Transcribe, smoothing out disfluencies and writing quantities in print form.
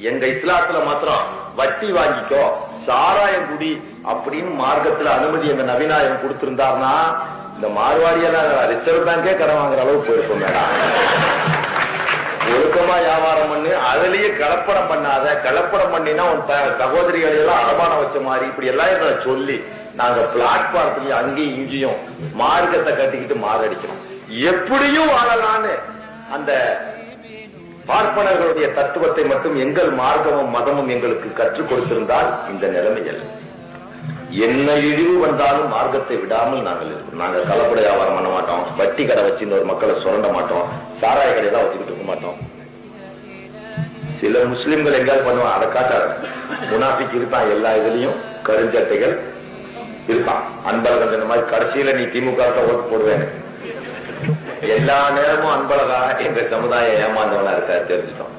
எங்க இஸ்லாத்துல மாத்திரம் வட்டி வாங்கிக்கோ, சாராயம் குடி அப்படின்னு மார்க்கத்துல அனுமதி எங்க நபிநாயகம் கொடுத்திருந்தாருன்னா இந்த மார்வாடியெல்லாம் ரிசர்வ் பேங்கே கடன் வாங்குற அளவுக்கு போயிருக்கும் மேடம். ஒழுக்கமா வியாபாரம் பண்ணு, அதுலயே கலப்படம் பண்ணாத. கலப்படம் பண்ணினா உன் சகோதரிகளை எல்லாம் அடமானம் வச்ச மாதிரி இப்படி எல்லாம் சொல்லி நாங்க பிளாட்பாரத்துலயும் அங்கேயும் இங்கேயும் மார்க்கத்தை கட்டிக்கிட்டு மாரடிக்கிறோம். எப்படியும் வாழலான்னு அந்த பார்ப்பனர்களுடைய தத்துவத்தை மட்டும் எங்கள் மார்க்கமும் மதமும் எங்களுக்கு கற்றுக் கொடுத்திருந்தால் இந்த நிலைமை அல்ல. என்ன இழிவு வந்தாலும் மார்க்கத்தை விடாமல் நாங்கள் இருக்கோம். நாங்க கலப்பட வியாபாரம் பண்ண மாட்டோம், வட்டி கடை வச்சு இன்னொரு மக்களை சுரண்ட மாட்டோம், சாராய கடையெல்லாம் வச்சுக்கிட்டு இருக்க மாட்டோம். சில முஸ்லிம்கள் எங்கேயாவது பண்ணுவான், அதை காட்டாரு. முனாஃபிக் இருப்பான், எல்லா இதுலயும் கருஞ்சட்டைகள் இருப்பான். அன்பழகன் இந்த மாதிரி கடைசியில நீ திமுக ஓட்டு போடுவேன்னு எல்லா நேரமும் அன்பழகா எங்க சமுதாயம் ஏமாந்தவனா இருக்காரு தெரிஞ்சுட்டோம்.